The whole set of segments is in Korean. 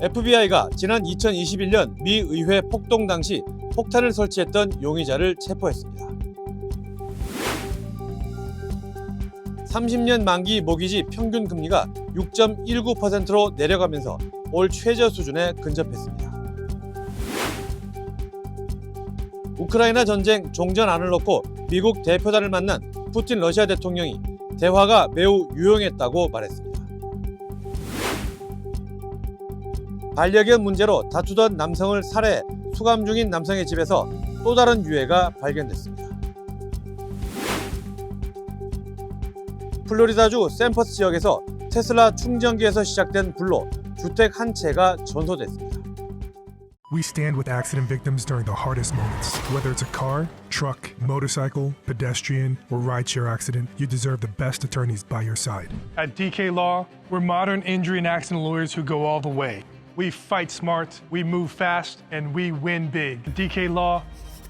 FBI가 지난 2021년 미 의회 폭동 당시 폭탄을 설치했던 용의자를 체포했습니다. 30년 만기 모기지 평균 금리가 6.19%로 내려가면서 올 최저 수준에 근접했습니다. 우크라이나 전쟁 종전안을 놓고 미국 대표단을 만난 푸틴 러시아 대통령이 대화가 매우 유용했다고 말했습니다. 반려견 문제로 다투던 남성을 살해, 수감 중인 남성의 집에서 또 다른 유해가 발견됐습니다. 플로리다주 샌퍼스 지역에서 테슬라 충전기에서 시작된 불로 주택 한 채가 전소됐습니다. We stand with accident victims during the hardest moments. Whether it's a car, truck, motorcycle, pedestrian, or rideshare accident, you deserve the best attorneys by your side. At DK Law, we're modern injury and accident lawyers who go all the way. We fight smart, we move fast, and we win big. At DK Law,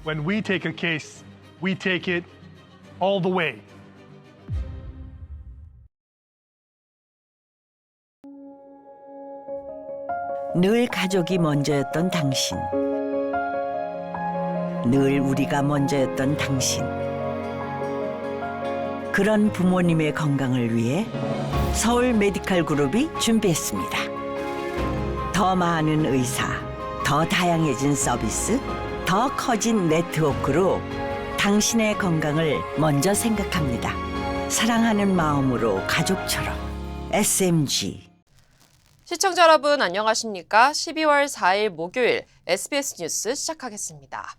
when we take a case, we take it all the way. 늘 가족이 먼저였던 당신. 늘 우리가 먼저였던 당신. 그런 부모님의 건강을 위해 서울 메디칼 그룹이 준비했습니다. 더 많은 의사, 더 다양해진 서비스, 더 커진 네트워크로 당신의 건강을 먼저 생각합니다. 사랑하는 마음으로 가족처럼 SMG. 시청자 여러분 안녕하십니까? 12월 4일 목요일 SBS 뉴스 시작하겠습니다.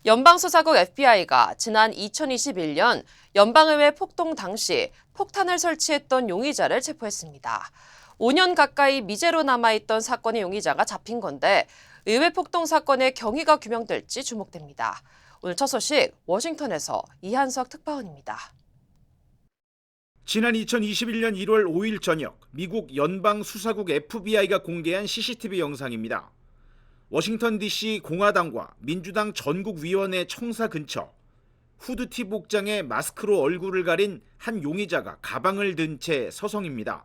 연방수사국 FBI가 지난 2021년 연방의회 폭동 당시 폭탄을 설치했던 용의자를 체포했습니다. 5년 가까이 미제로 남아있던 사건의 용의자가 잡힌 건데 의회 폭동 사건의 경위가 규명될지 주목됩니다. 오늘 첫 소식 워싱턴에서 이한석 특파원입니다. 지난 2021년 1월 5일 저녁 미국 연방수사국 FBI가 공개한 CCTV 영상입니다. 워싱턴 DC 공화당과 민주당 전국위원회 청사 근처 후드티 복장에 마스크로 얼굴을 가린 한 용의자가 가방을 든 채 서성입니다.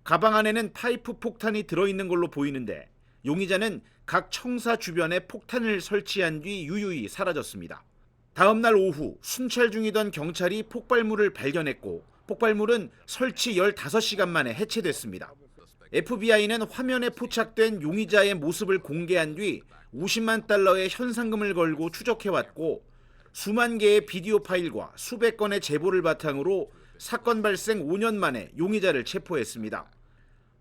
가방 안에는 파이프 폭탄이 들어있는 걸로 보이는데 용의자는 각 청사 주변에 폭탄을 설치한 뒤 유유히 사라졌습니다. 다음 날 오후 순찰 중이던 경찰이 폭발물을 발견했고 폭발물은 설치 15시간 만에 해체됐습니다. FBI는 화면에 포착된 용의자의 모습을 공개한 뒤 50만 달러의 현상금을 걸고 추적해왔고 수만 개의 비디오 파일과 수백 건의 제보를 바탕으로 사건 발생 5년 만에 용의자를 체포했습니다.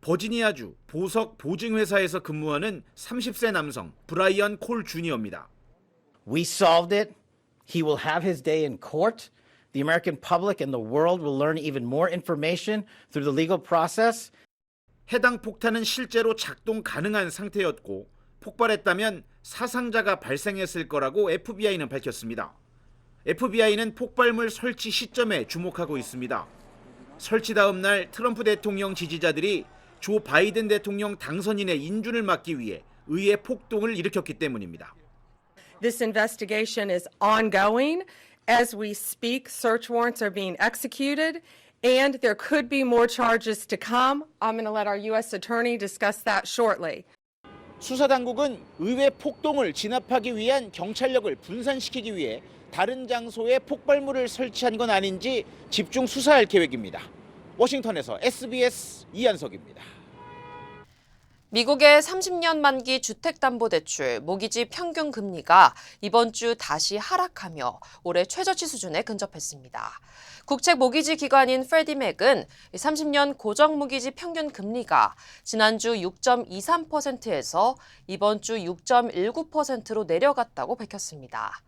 버지니아주 보석 보증회사에서 근무하는 30세 남성 브라이언 콜 주니어입니다. We solved it. He will have his day in court. The American public and the world will learn even more information through the legal process. 해당 폭탄은 실제로 작동 가능한 상태였고 폭발했다면 사상자가 발생했을 거라고 FBI는 밝혔습니다. FBI는 폭발물 설치 시점에 주목하고 있습니다. 설치 다음 날 트럼프 대통령 지지자들이 조 바이든 대통령 당선인의 인준을 막기 위해 의회 폭동을 일으켰기 때문입니다. This investigation is ongoing. As we speak, search warrants are being executed, and there could be more charges to come. I'm going to let our U.S. Attorney discuss that shortly. 수사당국은 의회 폭동을 진압하기 위한 경찰력을 분산시키기 위해 다른 장소에 폭발물을 설치한 건 아닌지 집중 수사할 계획입니다. 워싱턴에서 SBS 이한석입니다. 미국의 30년 만기 주택담보대출 모기지 평균 금리가 이번 주 다시 하락하며 올해 최저치 수준에 근접했습니다. 국책 모기지 기관인 프레디맥은 30년 고정 모기지 평균 금리가 지난주 6.23%에서 이번 주 6.19%로 내려갔다고 밝혔습니다.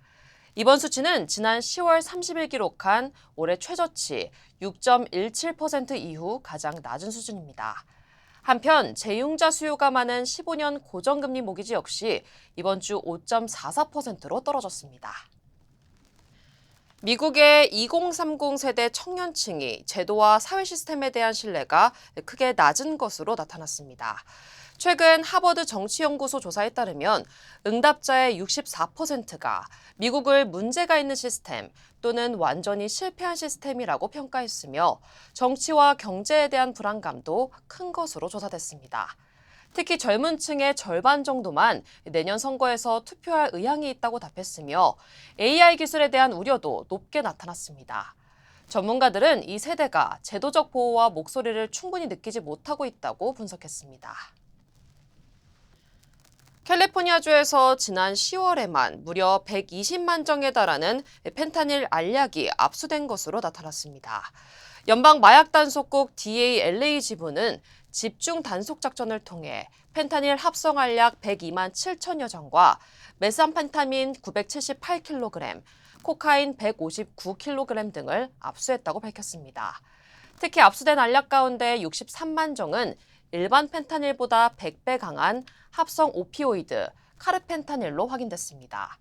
이번 수치는 지난 10월 30일 기록한 올해 최저치 6.17% 이후 가장 낮은 수준입니다. 한편 재융자 수요가 많은 15년 고정금리 모기지 역시 이번 주 5.44%로 떨어졌습니다. 미국의 2030 세대 청년층이 제도와 사회 시스템에 대한 신뢰가 크게 낮은 것으로 나타났습니다. 최근 하버드 정치연구소 조사에 따르면 응답자의 64%가 미국을 문제가 있는 시스템 또는 완전히 실패한 시스템이라고 평가했으며 정치와 경제에 대한 불안감도 큰 것으로 조사됐습니다. 특히 젊은 층의 절반 정도만 내년 선거에서 투표할 의향이 있다고 답했으며 AI 기술에 대한 우려도 높게 나타났습니다. 전문가들은 이 세대가 제도적 보호와 목소리를 충분히 느끼지 못하고 있다고 분석했습니다. 캘리포니아주에서 지난 10월에만 무려 120만 정에 달하는 펜타닐 알약이 압수된 것으로 나타났습니다. 연방 마약 단속국 DEA LA 지부는 집중 단속 작전을 통해 펜타닐 합성 알약 102만 7천여 정과 메삼펜타민 978kg, 코카인 159kg 등을 압수했다고 밝혔습니다. 특히 압수된 알약 가운데 63만 정은 일반 펜타닐보다 100배 강한 합성 오피오이드, 카르펜타닐로 확인됐습니다.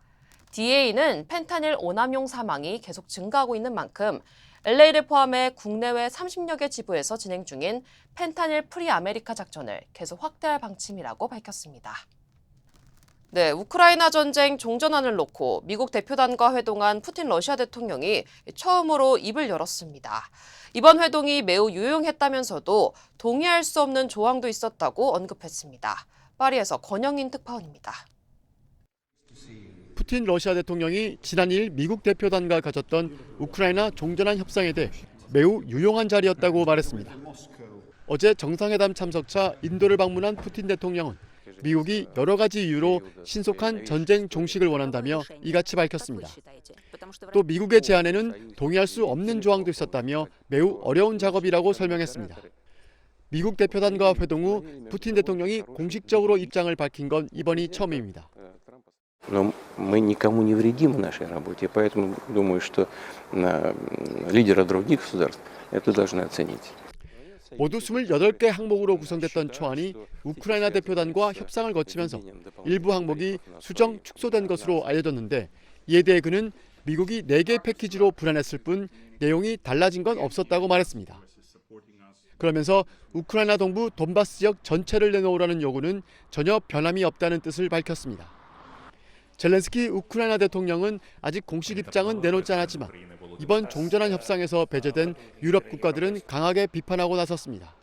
DEA는 펜타닐 오남용 사망이 계속 증가하고 있는 만큼 LA를 포함해 국내외 30여 개 지부에서 진행 중인 펜타닐 프리 아메리카 작전을 계속 확대할 방침이라고 밝혔습니다. 네, 우크라이나 전쟁 종전안을 놓고 미국 대표단과 회동한 푸틴 러시아 대통령이 처음으로 입을 열었습니다. 이번 회동이 매우 유용했다면서도 동의할 수 없는 조항도 있었다고 언급했습니다. 파리에서 권영인 특파원입니다. 푸틴 러시아 대통령이 지난 2일 미국 대표단과 가졌던 우크라이나 종전안 협상에 대해 매우 유용한 자리였다고 말했습니다. 어제 정상회담 참석차 인도를 방문한 푸틴 대통령은 미국이 여러 가지 이유로 신속한 전쟁 종식을 원한다며 이같이 밝혔습니다. 또 미국의 제안에는 동의할 수 없는 조항도 있었다며 매우 어려운 작업이라고 설명했습니다. 미국 대표단과 회동 후 푸틴 대통령이 공식적으로 입장을 밝힌 건 이번이 처음입니다. Но мы никому не вредим в нашей работе, поэтому думаю, что лидеры других государств это должны оценить. 모두 28개 항목으로 구성됐던 초안이 우크라이나 대표단과 협상을 거치면서 일부 항목이 수정 축소된 것으로 알려졌는데 이에 대해 그는 미국이 4개 패키지로 불안했을 뿐 내용이 달라진 건 없었다고 말했습니다. 그러면서 우크라이나 동부 돈바스 지역 전체를 내놓으라는 요구는 전혀 변함이 없다는 뜻을 밝혔습니다. 젤렌스키 우크라이나 대통령은 아직 공식 입장은 내놓지 않았지만 이번 종전안 협상에서 배제된 유럽 국가들은 강하게 비판하고 나섰습니다.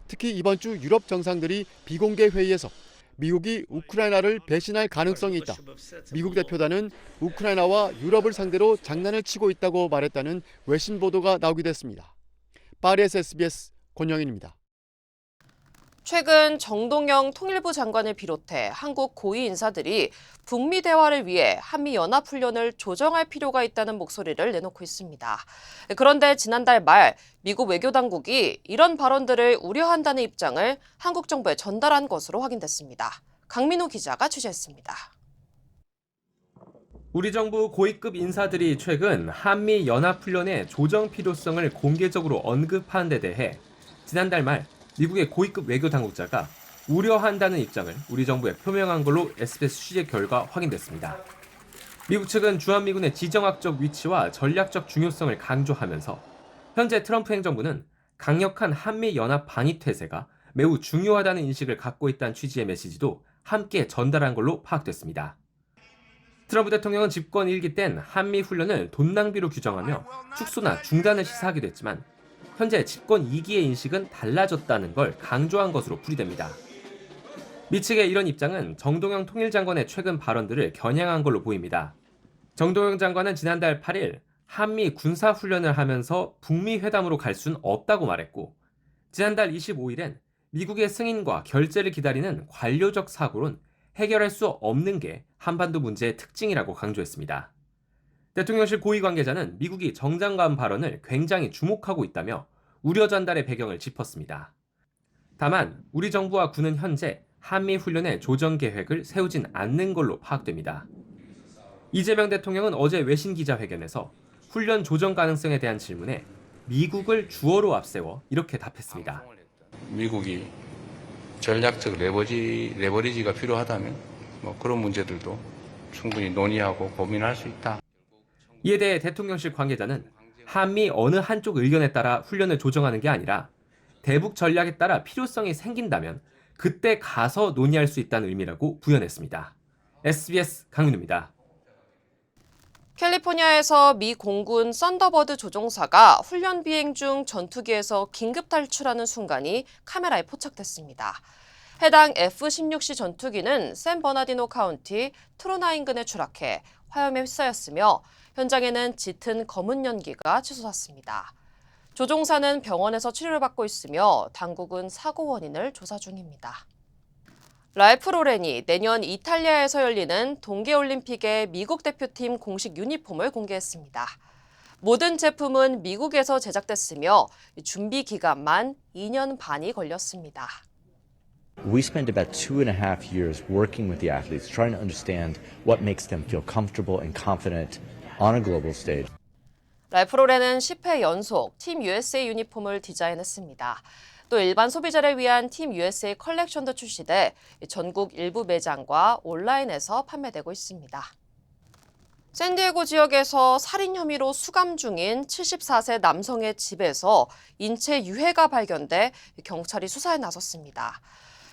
특히 이번 주 유럽 정상들이 비공개 회의에서 미국이 우크라이나를 배신할 가능성이 있다. 미국 대표단은 우크라이나와 유럽을 상대로 장난을 치고 있다고 말했다는 외신 보도가 나오기도 했습니다. 파리에서 SBS 권영인입니다. 최근 정동영 통일부 장관을 비롯해 한국 고위 인사들이 북미 대화를 위해 한미연합훈련을 조정할 필요가 있다는 목소리를 내놓고 있습니다. 그런데 지난달 말 미국 외교당국이 이런 발언들을 우려한다는 입장을 한국 정부에 전달한 것으로 확인됐습니다. 강민호 기자가 취재했습니다. 우리 정부 고위급 인사들이 최근 한미연합훈련의 조정 필요성을 공개적으로 언급한 데 대해 지난달 말 미국의 고위급 외교 당국자가 우려한다는 입장을 우리 정부에 표명한 걸로 SBS 취재 결과 확인됐습니다. 미국 측은 주한미군의 지정학적 위치와 전략적 중요성을 강조하면서 현재 트럼프 행정부는 강력한 한미연합 반입 태세가 매우 중요하다는 인식을 갖고 있다는 취지의 메시지도 함께 전달한 걸로 파악됐습니다. 트럼프 대통령은 집권 1기 땐 한미 훈련을 돈 낭비로 규정하며 축소나 중단을 시사하기도 했지만 현재 집권 2기의 인식은 달라졌다는 걸 강조한 것으로 풀이됩니다. 미 측의 이런 입장은 정동영 통일장관의 최근 발언들을 겨냥한 걸로 보입니다. 정동영 장관은 지난달 8일 한미 군사훈련을 하면서 북미 회담으로 갈 수는 없다고 말했고 지난달 25일엔 미국의 승인과 결재를 기다리는 관료적 사고론 해결할 수 없는 게 한반도 문제의 특징이라고 강조했습니다. 대통령실 고위 관계자는 미국이 정 장관 발언을 굉장히 주목하고 있다며 우려 전달의 배경을 짚었습니다. 다만 우리 정부와 군은 현재 한미 훈련의 조정 계획을 세우진 않는 걸로 파악됩니다. 이재명 대통령은 어제 외신 기자회견에서 훈련 조정 가능성에 대한 질문에 미국을 주어로 앞세워 이렇게 답했습니다. 미국이 전략적 레버리지가 필요하다면 그런 문제들도 충분히 논의하고 고민할 수 있다. 이에 대해 대통령실 관계자는 한미 어느 한쪽 의견에 따라 훈련을 조정하는 게 아니라 대북 전략에 따라 필요성이 생긴다면 그때 가서 논의할 수 있다는 의미라고 부연했습니다. SBS 강민우입니다. 캘리포니아에서 미 공군 썬더버드 조종사가 훈련 비행 중 전투기에서 긴급 탈출하는 순간이 카메라에 포착됐습니다. 해당 F-16C 전투기는 샌 버나디노 카운티 트로나 인근에 추락해 화염에 휩싸였으며 현장에는 짙은 검은 연기가 치솟았습니다. 조종사는 병원에서 치료를 받고 있으며 당국은 사고 원인을 조사 중입니다. 랄프 로렌이 내년 이탈리아에서 열리는 동계올림픽의 미국 대표팀 공식 유니폼을 공개했습니다. 모든 제품은 미국에서 제작됐으며 준비 기간만 2년 반이 걸렸습니다. We spent about 2.5 years working with the athletes, trying to understand what makes them feel comfortable and confident on a global stage. 랄프 로렌은 10회 연속 팀 USA 유니폼을 디자인했습니다. 또 일반 소비자를 위한 팀 USA 컬렉션도 출시돼 전국 일부 매장과 온라인에서 판매되고 있습니다. 샌디에고 지역에서 살인 혐의로 수감 중인 74세 남성의 집에서 인체 유해가 발견돼 경찰이 수사에 나섰습니다.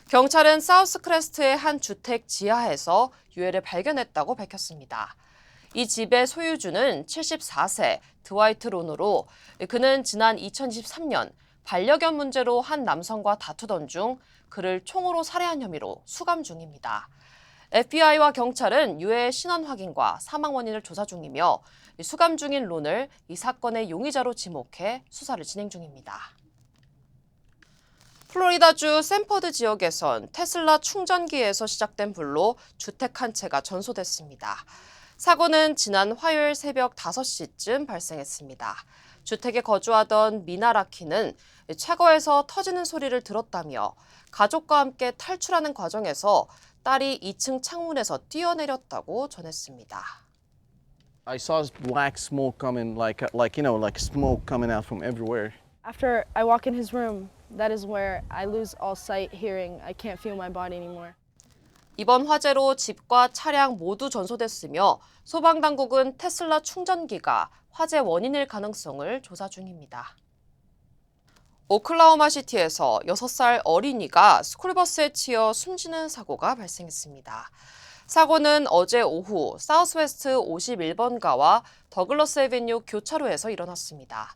경찰은 사우스 크레스트의 한 주택 지하에서 유해를 발견했다고 밝혔습니다. 이 집의 소유주는 74세 드와이트 론으로 그는 지난 2023년 반려견 문제로 한 남성과 다투던 중 그를 총으로 살해한 혐의로 수감 중입니다. FBI와 경찰은 유해의 신원 확인과 사망 원인을 조사 중이며 수감 중인 론을 이 사건의 용의자로 지목해 수사를 진행 중입니다. 플로리다주 샌퍼드 지역에선 테슬라 충전기에서 시작된 불로 주택 한 채가 전소됐습니다. 사고는 지난 화요일 새벽 5시쯤 발생했습니다. 주택에 거주하던 미나라키는 차고에서 터지는 소리를 들었다며 가족과 함께 탈출하는 과정에서 딸이 2층 창문에서 뛰어내렸다고 전했습니다. I saw black smoke coming like smoke coming out from everywhere. After I walk in his room, that is where I lose all sight, hearing. I can't feel my body anymore. 이번 화재로 집과 차량 모두 전소됐으며 소방당국은 테슬라 충전기가 화재 원인일 가능성을 조사 중입니다. 오클라호마 시티에서 6살 어린이가 스쿨버스에 치여 숨지는 사고가 발생했습니다. 사고는 어제 오후 사우스웨스트 51번가와 더글러스 애베뉴 교차로에서 일어났습니다.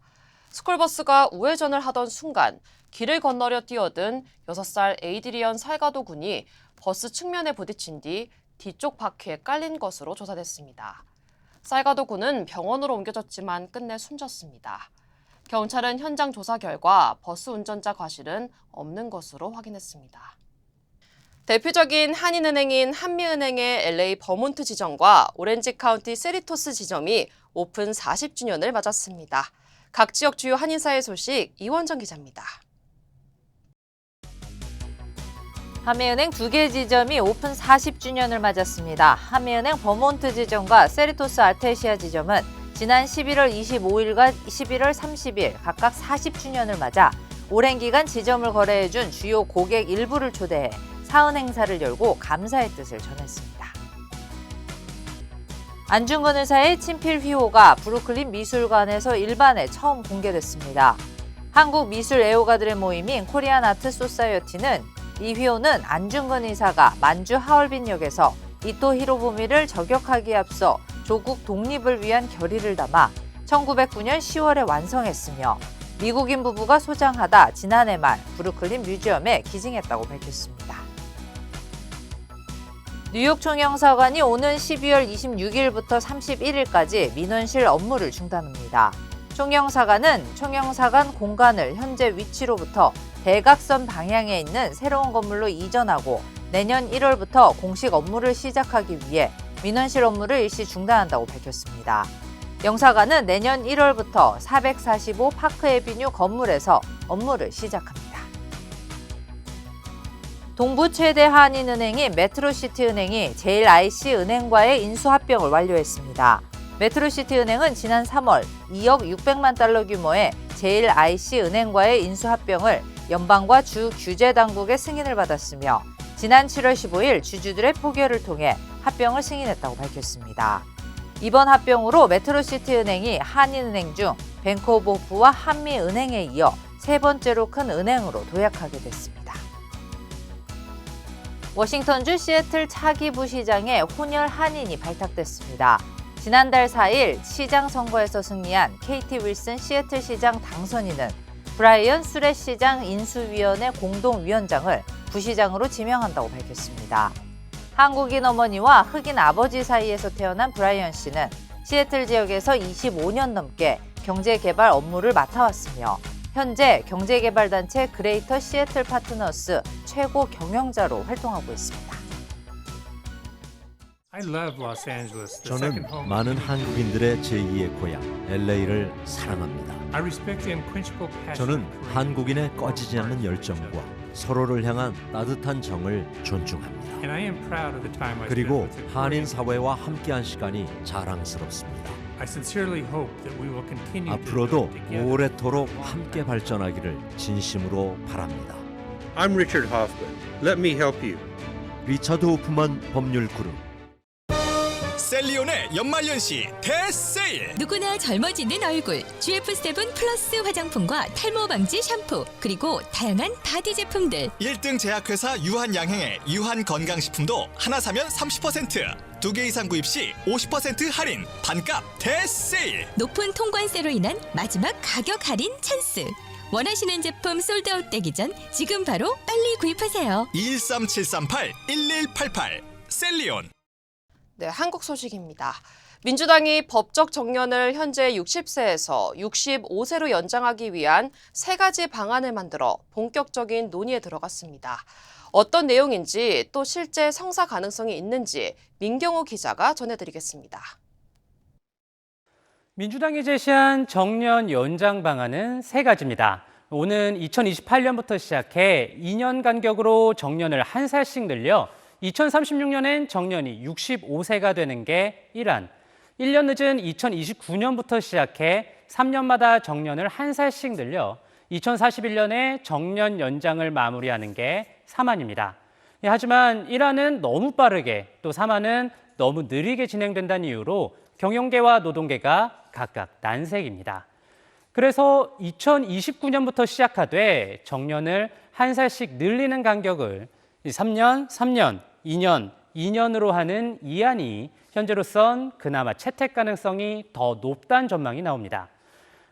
스쿨버스가 우회전을 하던 순간 길을 건너려 뛰어든 6살 에이드리언 살가도 군이 버스 측면에 부딪힌 뒤 뒤쪽 바퀴에 깔린 것으로 조사됐습니다. 살가도 군은 병원으로 옮겨졌지만 끝내 숨졌습니다. 경찰은 현장 조사 결과 버스 운전자 과실은 없는 것으로 확인했습니다. 대표적인 한인은행인 한미은행의 LA 버몬트 지점과 오렌지 카운티 세리토스 지점이 오픈 40주년을 맞았습니다. 각 지역 주요 한인사회 소식 이원정 기자입니다. 한미은행 2개 지점이 오픈 40주년을 맞았습니다. 한미은행 버몬트 지점과 세리토스 알테시아 지점은 지난 11월 25일과 11월 30일 각각 40주년을 맞아 오랜 기간 지점을 거래해준 주요 고객 일부를 초대해 사은 행사를 열고 감사의 뜻을 전했습니다. 안중근 의사의 친필 휘호가 브루클린 미술관에서 일반에 처음 공개됐습니다. 한국 미술 애호가들의 모임인 코리안 아트 소사이어티는 이 휘호는 안중근 의사가 만주 하얼빈역에서 이토 히로부미를 저격하기에 앞서 조국 독립을 위한 결의를 담아 1909년 10월에 완성했으며 미국인 부부가 소장하다 지난해 말 브루클린 뮤지엄에 기증했다고 밝혔습니다. 뉴욕 총영사관이 오는 12월 26일부터 31일까지 민원실 업무를 중단합니다. 총영사관은 총영사관 공간을 현재 위치로부터 대각선 방향에 있는 새로운 건물로 이전하고 내년 1월부터 공식 업무를 시작하기 위해 민원실 업무를 일시 중단한다고 밝혔습니다. 영사관은 내년 1월부터 445 파크 애비뉴 건물에서 업무를 시작합니다. 동부 최대 한인은행인 메트로시티은행이 JIC은행과의 인수합병을 완료했습니다. 메트로시티은행은 지난 3월 2억 600만 달러 규모의 JIC은행과의 인수합병을 연방과 주 규제 당국의 승인을 받았으며 지난 7월 15일 주주들의 표결을 통해 합병을 승인했다고 밝혔습니다. 이번 합병으로 메트로시티은행이 한인은행 중 뱅크 오브 호프와 한미은행에 이어 세 번째로 큰 은행으로 도약하게 됐습니다. 워싱턴주 시애틀 차기 부시장의 혼혈 한인이 발탁됐습니다. 지난달 4일 시장 선거에서 승리한 KT 윌슨 시애틀 시장 당선인은 브라이언 수렛 시장 인수위원회 공동위원장을 부시장으로 지명한다고 밝혔습니다. 한국인 어머니와 흑인 아버지 사이에서 태어난 브라이언 씨는 시애틀 지역에서 25년 넘게 경제개발 업무를 맡아왔으며 현재 경제개발단체 그레이터 시애틀 파트너스 최고 경영자로 활동하고 있습니다. 저는 많은 한국인들의 제2의 고향 LA를 사랑합니다. 저는 한국인의 꺼지지 않는 열정과 서로를 향한 따뜻한 정을 존중합니다. 그리고 한인 사회와 함께한 시간이 자랑스럽습니다. 앞으로도 오래도록 함께 발전하기를 진심으로 바랍니다. I'm Richard Hoffman. Let me help you. 리처드 호프만 법률 그룹. 셀리온의 연말연시 대세일. 누구나 젊어지는 얼굴 GF7 플러스 화장품과 탈모 방지 샴푸 그리고 다양한 바디 제품들. 1등 제약회사 유한양행의 유한건강식품도 하나 사면 30%, 2개 이상 구입 시 50% 할인, 반값 대세일. 높은 통관세로 인한 마지막 가격 할인 찬스. 원하시는 제품 솔드아웃 되기 전 지금 바로 빨리 구입하세요. 213-738-1188 셀리온. 네, 한국 소식입니다. 민주당이 법적 정년을 현재 60세에서 65세로 연장하기 위한 3가지 방안을 만들어 본격적인 논의에 들어갔습니다. 어떤 내용인지 또 실제 성사 가능성이 있는지 민경호 기자가 전해드리겠습니다. 민주당이 제시한 정년 연장 방안은 3가지입니다. 오는 2028년부터 시작해 2년 간격으로 정년을 1살씩 늘려 2036년엔 정년이 65세가 되는 게 1안, 1년 늦은 2029년부터 시작해 3년마다 정년을 1살씩 늘려 2041년에 정년 연장을 마무리하는 게 3안입니다. 하지만 1안은 너무 빠르게, 또 3안은 너무 느리게 진행된다는 이유로 경영계와 노동계가 각각 난색입니다. 그래서 2029년부터 시작하되 정년을 1살씩 늘리는 간격을 3년, 3년, 2년, 2년으로 하는 2안이 현재로선 그나마 채택 가능성이 더 높다는 전망이 나옵니다.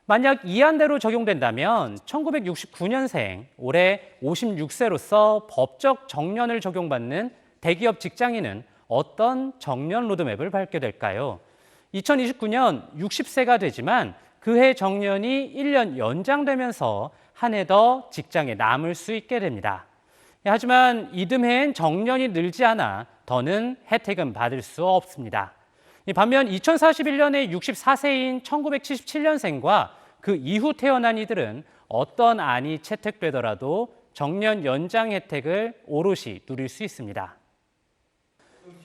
만약 2안대로 적용된다면 1969년생, 올해 56세로서 법적 정년을 적용받는 대기업 직장인은 어떤 정년 로드맵을 밟게 될까요? 2029년 60세가 되지만 그해 정년이 1년 연장되면서 한 해 더 직장에 남을 수 있게 됩니다. 하지만 이듬해엔 정년이 늘지 않아 더는 혜택은 받을 수 없습니다. 반면 2041년에 64세인 1977년생과 그 이후 태어난 이들은 어떤 안이 채택되더라도 정년 연장 혜택을 오롯이 누릴 수 있습니다.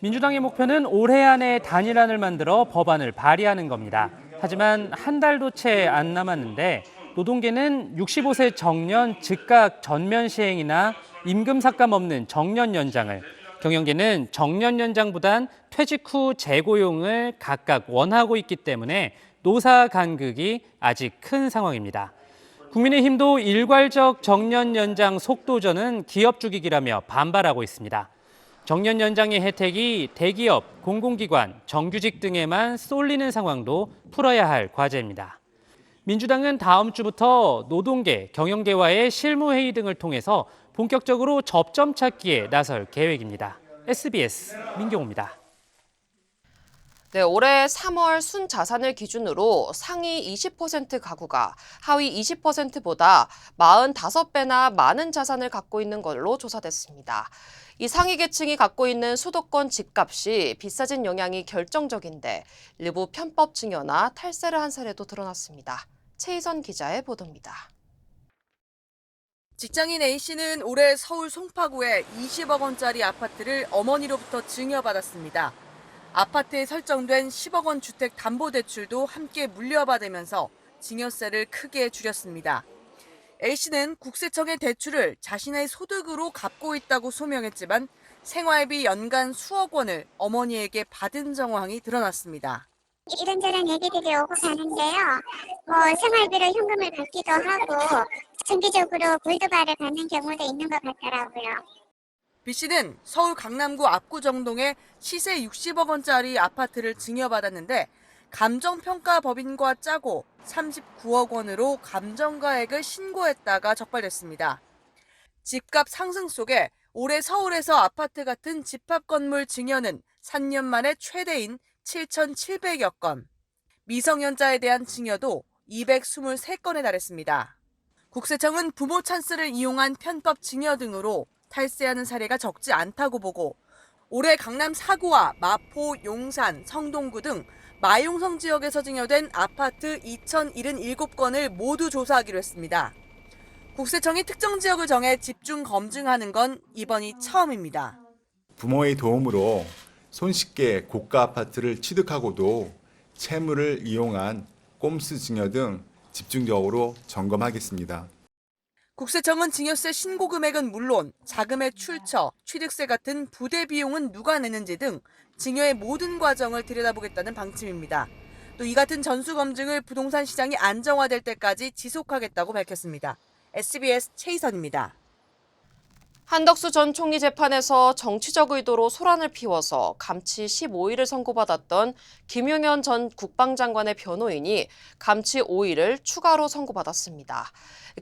민주당의 목표는 올해 안에 단일안을 만들어 법안을 발의하는 겁니다. 하지만 한 달도 채 안 남았는데 노동계는 65세 정년 즉각 전면 시행이나 임금 삭감 없는 정년 연장을, 경영계는 정년 연장보단 퇴직 후 재고용을 각각 원하고 있기 때문에 노사 간극이 아직 큰 상황입니다. 국민의힘도 일괄적 정년 연장 속도전은 기업 죽이기라며 반발하고 있습니다. 정년 연장의 혜택이 대기업, 공공기관, 정규직 등에만 쏠리는 상황도 풀어야 할 과제입니다. 민주당은 다음 주부터 노동계, 경영계와의 실무회의 등을 통해서 본격적으로 접점 찾기에 나설 계획입니다. SBS 민경호입니다. 네, 올해 3월 순자산을 기준으로 상위 20% 가구가 하위 20%보다 45배나 많은 자산을 갖고 있는 걸로 조사됐습니다. 이 상위 계층이 갖고 있는 수도권 집값이 비싸진 영향이 결정적인데 일부 편법 증여나 탈세를 한 사례도 드러났습니다. 최희선 기자의 보도입니다. 직장인 A씨는 올해 서울 송파구에 20억 원짜리 아파트를 어머니로부터 증여받았습니다. 아파트에 설정된 10억 원 주택담보대출도 함께 물려받으면서 증여세를 크게 줄였습니다. A씨는 국세청의 대출을 자신의 소득으로 갚고 있다고 소명했지만 생활비 연간 수억 원을 어머니에게 받은 정황이 드러났습니다. 이런저런 얘기들이 오고 가는데요. 생활비로 현금을 받기도 하고 정기적으로 골드바를 받는 경우도 있는 것 같더라고요. B씨는 서울 강남구 압구정동에 시세 60억 원짜리 아파트를 증여받았는데 감정평가법인과 짜고 39억 원으로 감정가액을 신고했다가 적발됐습니다. 집값 상승 속에 올해 서울에서 아파트 같은 집합 건물 증여는 3년 만에 최대인 7,700여 건. 미성년자에 대한 증여도 223건에 달했습니다. 국세청은 부모 찬스를 이용한 편법 증여 등으로 탈세하는 사례가 적지 않다고 보고 올해 강남 4구와 마포, 용산, 성동구 등 마용성 지역에서 증여된 아파트 2,077건을 모두 조사하기로 했습니다. 국세청이 특정 지역을 정해 집중 검증하는 건 이번이 처음입니다. 부모의 도움으로 손쉽게 고가 아파트를 취득하고도 채무를 이용한 꼼수 증여 등 집중적으로 점검하겠습니다. 국세청은 증여세 신고 금액은 물론 자금의 출처, 취득세 같은 부대 비용은 누가 내는지 등 증여의 모든 과정을 들여다보겠다는 방침입니다. 또 이 같은 전수 검증을 부동산 시장이 안정화될 때까지 지속하겠다고 밝혔습니다. SBS 최희선입니다. 한덕수 전 총리 재판에서 정치적 의도로 소란을 피워서 감치 15일을 선고받았던 김용현 전 국방장관의 변호인이 감치 5일을 추가로 선고받았습니다.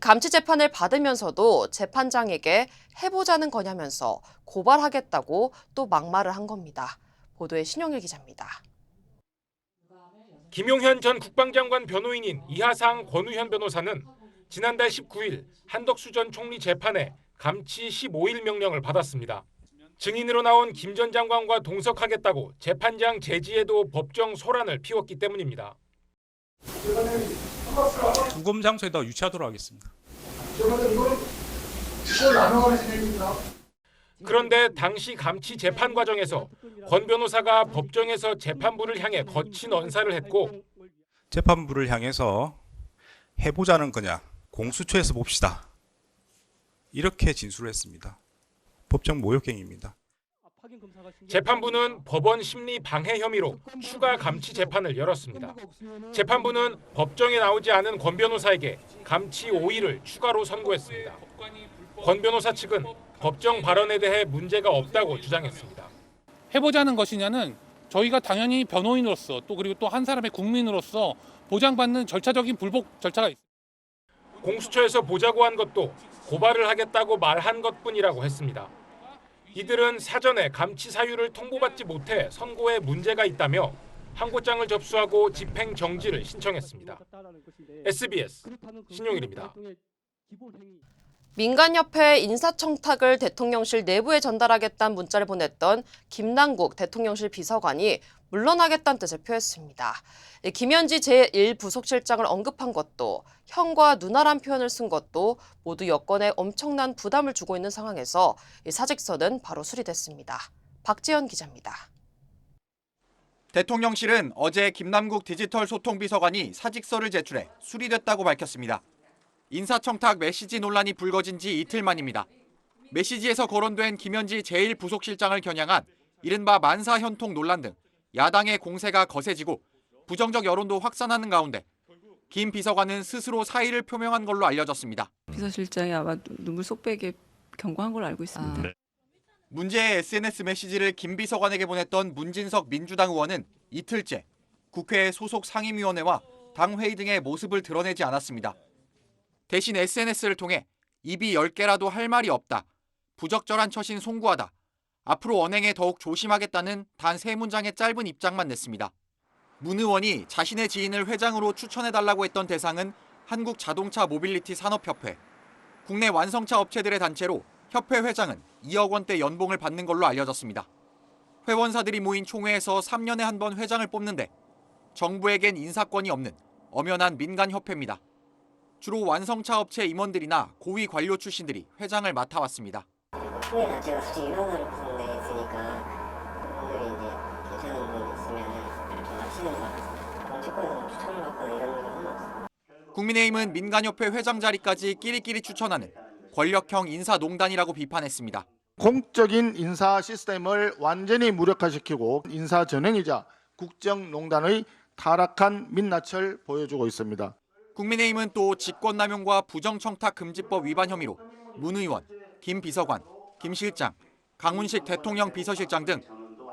감치 재판을 받으면서도 재판장에게 해보자는 거냐면서 고발하겠다고 또 막말을 한 겁니다. 보도에 신용일 기자입니다. 김용현 전 국방장관 변호인인 이하상 권우현 변호사는 지난달 19일 한덕수 전 총리 재판에 감치 15일 명령을 받았습니다. 증인으로 나온 김 전 장관과 동석하겠다고 재판장 제지에도 법정 소란을 피웠기 때문입니다. 구금 장소에다 유치하도록 하겠습니다. 그런데 당시 감치 재판 과정에서 권 변호사가 법정에서 재판부를 향해 거친 언사를 했고 재판부를 향해서 해보자는 거냐, 공수처에서 봅시다. 이렇게 진술을 했습니다. 법정 모욕행위입니다. 재판부는 법원 심리 방해 혐의로 추가 감치 재판을 열었습니다. 재판부는 법정에 나오지 않은 권 변호사에게 감치 5일을 추가로 선고했습니다. 권 변호사 측은 법정 발언에 대해 문제가 없다고 주장했습니다. 해보자는 것이냐는 저희가 당연히 변호인으로서 또 그리고 또 한 사람의 국민으로서 보장받는 절차적인 불복 절차가 있습니다. 공수처에서 보자고 한 것도 고발을 하겠다고 말한 것뿐이라고 했습니다. 이들은 사전에 감치 사유를 통보받지 못해 선고에 문제가 있다며 항고장을 접수하고 집행 정지를 신청했습니다. SBS 신용일입니다. 민간협회 인사청탁을 대통령실 내부에 전달하겠다는 문자를 보냈던 김남국 대통령실 비서관이 물러나겠다는 뜻을 표했습니다. 김현지 제1부속실장을 언급한 것도 형과 누나란 표현을 쓴 것도 모두 여권에 엄청난 부담을 주고 있는 상황에서 사직서는 바로 수리됐습니다. 박지연 기자입니다. 대통령실은 어제 김남국 디지털 소통비서관이 사직서를 제출해 수리됐다고 밝혔습니다. 인사청탁 메시지 논란이 불거진 지 이틀 만입니다. 메시지에서 거론된 김현지 제1부속실장을 겨냥한 이른바 만사현통 논란 등 야당의 공세가 거세지고 부정적 여론도 확산하는 가운데 김 비서관은 스스로 사의를 표명한 걸로 알려졌습니다. 비서실장이 아마 눈물 쏙 빼게 경고한 걸로 알고 있습니다. 문제의 SNS 메시지를 김 비서관에게 보냈던 문진석 민주당 의원은 이틀째 국회 소속 상임위원회와 당회의 등의 모습을 드러내지 않았습니다. 대신 SNS를 통해 입이 10개라도 할 말이 없다. 부적절한 처신 송구하다. 앞으로 언행에 더욱 조심하겠다는 단 3문장의 짧은 입장만 냈습니다. 문 의원이 자신의 지인을 회장으로 추천해달라고 했던 대상은 한국자동차 모빌리티 산업협회. 국내 완성차 업체들의 단체로 협회 회장은 2억 원대 연봉을 받는 걸로 알려졌습니다. 회원사들이 모인 총회에서 3년에 한 번 회장을 뽑는데 정부에겐 인사권이 없는 엄연한 민간협회입니다. 주로 완성차 업체 임원들이나 고위 관료 출신들이 회장을 맡아왔습니다. 협회 자체가 솔직히 회원사를 구성돼 있으니까 분들이 이제 괜찮은 분 있으면 좀 하시는 것 같아요. 정치권에서 추천을 받거나 이런 경우는 없어요. 국민의힘은 민간협회 회장 자리까지 끼리끼리 추천하는 권력형 인사농단이라고 비판했습니다. 공적인 인사 시스템을 완전히 무력화시키고 인사 전횡이자 국정농단의 타락한 민낯을 보여주고 있습니다. 국민의힘은 또 직권남용과 부정청탁금지법 위반 혐의로 문 의원, 김 비서관, 김 실장, 강훈식 대통령 비서실장 등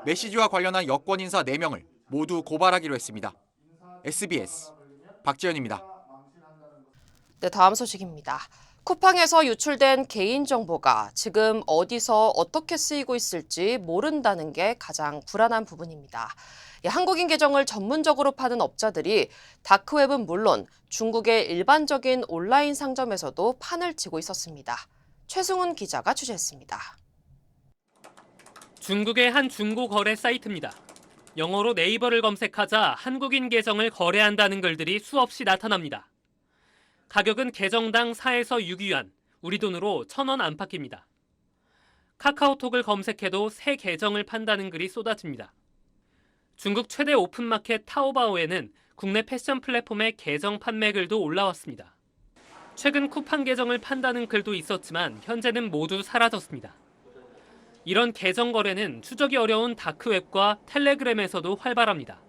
메시지와 관련한 여권 인사 4명을 모두 고발하기로 했습니다. SBS 박지연입니다. 네, 다음 소식입니다. 쿠팡에서 유출된 개인정보가 지금 어디서 어떻게 쓰이고 있을지 모른다는 게 가장 불안한 부분입니다. 한국인 계정을 전문적으로 파는 업자들이 다크웹은 물론 중국의 일반적인 온라인 상점에서도 판을 치고 있었습니다. 최승훈 기자가 취재했습니다. 중국의 한 중고 거래 사이트입니다. 영어로 네이버를 검색하자 한국인 계정을 거래한다는 글들이 수없이 나타납니다. 가격은 계정당 4에서 6위안, 우리 돈으로 1,000원 안팎입니다. 카카오톡을 검색해도 새 계정을 판다는 글이 쏟아집니다. 중국 최대 오픈마켓 타오바오에는 국내 패션 플랫폼의 계정 판매 글도 올라왔습니다. 최근 쿠팡 계정을 판다는 글도 있었지만 현재는 모두 사라졌습니다. 이런 계정 거래는 추적이 어려운 다크웹과 텔레그램에서도 활발합니다.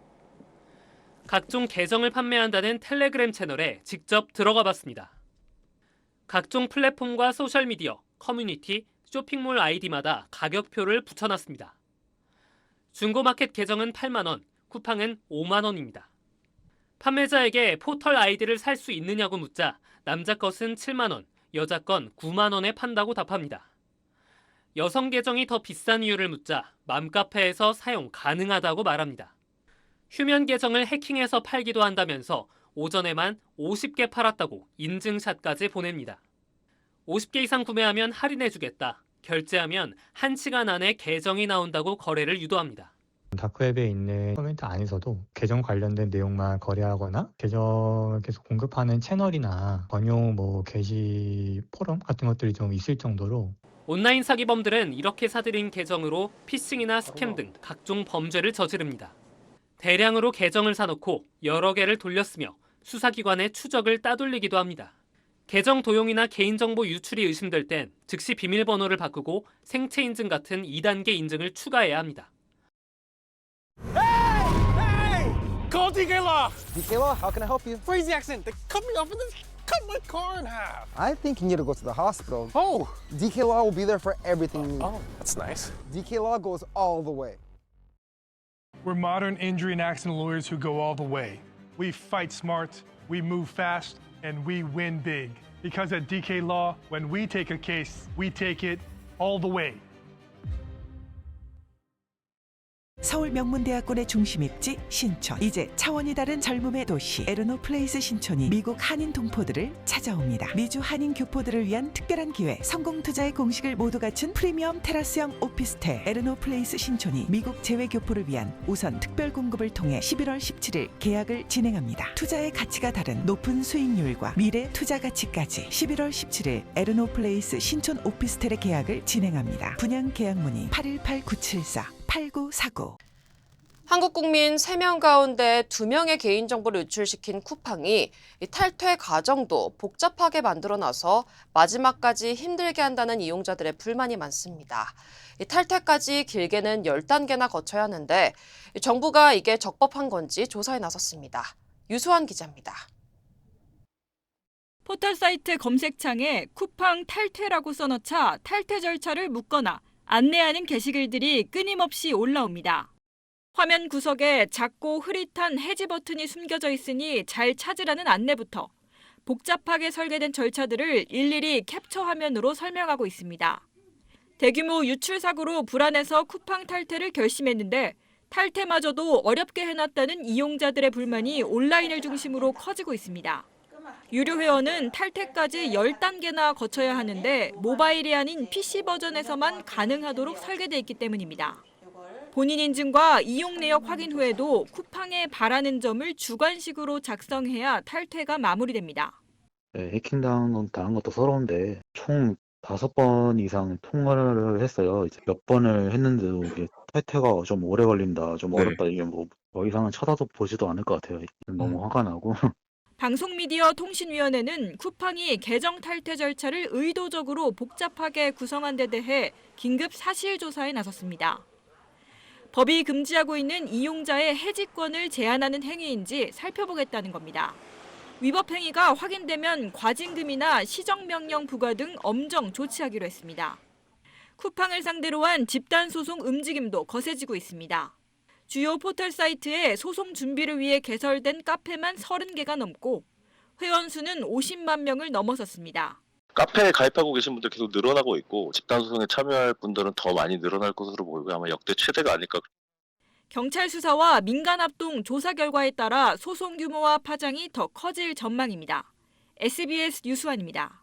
각종 계정을 판매한다는 텔레그램 채널에 직접 들어가 봤습니다. 각종 플랫폼과 소셜미디어, 커뮤니티, 쇼핑몰 아이디마다 가격표를 붙여놨습니다. 중고마켓 계정은 8만 원, 쿠팡은 5만 원입니다. 판매자에게 포털 아이디를 살 수 있느냐고 묻자 남자 것은 7만 원, 여자 건 9만 원에 판다고 답합니다. 여성 계정이 더 비싼 이유를 묻자 맘카페에서 사용 가능하다고 말합니다. 휴면 계정을 해킹해서 팔기도 한다면서 오전에만 50개 팔았다고 인증샷까지 보냅니다. 50개 이상 구매하면 할인해주겠다. 결제하면 1시간 안에 계정이 나온다고 거래를 유도합니다. 다크웹에 있는 코멘트 안에서도 계정 관련된 내용만 거래하거나 계정을 계속 공급하는 채널이나 전용 게시 포럼 같은 것들이 좀 있을 정도로 온라인 사기범들은 이렇게 사들인 계정으로 피싱이나 스캠 등 각종 범죄를 저지릅니다. 대량으로 계정을 사놓고 여러 개를 돌렸으며 수사기관의 추적을 따돌리기도 합니다. 계정 도용이나 개인정보 유출이 의심될 땐 즉시 비밀번호를 바꾸고 생체 인증 같은 2단계 인증을 추가해야 합니다. Hey! Call DK Law! DK Law, how can I help you? Crazy accident. They cut me off and then cut my car in half. I think you need to go to the hospital. Oh! DK Law will be there for everything you need. Oh, that's nice. DK Law goes all the way. We're modern injury and accident lawyers who go all the way. We fight smart, we move fast, and we win big. Because at DK Law, when we take a case, we take it all the way. 서울 명문대학원의 중심 입지 신촌. 이제 차원이 다른 젊음의 도시 에르노 플레이스 신촌이 미국 한인 동포들을 찾아옵니다. 미주 한인 교포들을 위한 특별한 기회, 성공 투자의 공식을 모두 갖춘 프리미엄 테라스형 오피스텔 에르노 플레이스 신촌이 미국 재외 교포를 위한 우선 특별 공급을 통해 11월 17일 계약을 진행합니다. 투자의 가치가 다른 높은 수익률과 미래 투자 가치까지 11월 17일 에르노 플레이스 신촌 오피스텔의 계약을 진행합니다. 분양 계약 문의 818-974-8949. 한국 국민 3명 가운데 2명의 개인정보를 유출시킨 쿠팡이 탈퇴 과정도 복잡하게 만들어놔서 마지막까지 힘들게 한다는 이용자들의 불만이 많습니다. 탈퇴까지 길게는 10단계나 거쳐야 하는데 정부가 이게 적법한 건지 조사에 나섰습니다. 유수환 기자입니다. 포털 사이트 검색창에 쿠팡 탈퇴라고 써넣자 탈퇴 절차를 묻거나 안내하는 게시글들이 끊임없이 올라옵니다. 화면 구석에 작고 흐릿한 해지 버튼이 숨겨져 있으니 잘 찾으라는 안내부터 복잡하게 설계된 절차들을 일일이 캡처 화면으로 설명하고 있습니다. 대규모 유출 사고로 불안해서 쿠팡 탈퇴를 결심했는데 탈퇴마저도 어렵게 해놨다는 이용자들의 불만이 온라인을 중심으로 커지고 있습니다. 유료 회원은 탈퇴까지 10단계나 거쳐야 하는데 모바일이 아닌 PC 버전에서만 가능하도록 설계돼 있기 때문입니다. 본인 인증과 이용 내역 확인 후에도 쿠팡에 바라는 점을 주관식으로 작성해야 탈퇴가 마무리됩니다. 네, 해킹당한 것도 서러운데 총 5번 이상 통화를 했어요. 이제 몇 번을 했는데도 이게 탈퇴가 좀 오래 걸린다, 좀 어렵다, 이게 더 이상은 쳐다도 보지도 않을 것 같아요. 너무 화가 나고. 방송미디어통신위원회는 쿠팡이 계정 탈퇴 절차를 의도적으로 복잡하게 구성한 데 대해 긴급 사실조사에 나섰습니다. 법이 금지하고 있는 이용자의 해지권을 제한하는 행위인지 살펴보겠다는 겁니다. 위법 행위가 확인되면 과징금이나 시정명령 부과 등 엄정 조치하기로 했습니다. 쿠팡을 상대로 한 집단소송 움직임도 거세지고 있습니다. 주요 포털 사이트에 소송 준비를 위해 개설된 카페만 30개가 넘고 회원 수는 50만 명을 넘어섰습니다. 카페에 가입하고 계신 분들 계속 늘어나고 있고 집단 소송에 참여할 분들은 더 많이 늘어날 것으로 보이고 아마 역대 최대가 아닐까. 경찰 수사와 민간 합동 조사 결과에 따라 소송 규모와 파장이 더 커질 전망입니다. SBS 유수환입니다.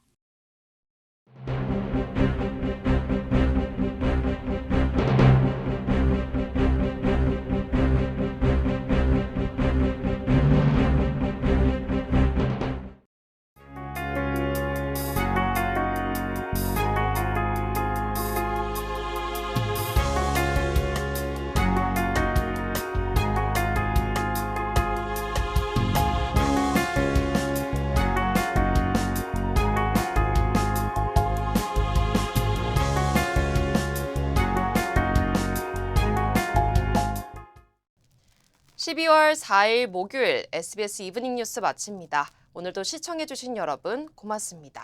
(12월 4일) 목요일 SBS 이브닝 뉴스 마칩니다. 오늘도 시청해주신 여러분 고맙습니다.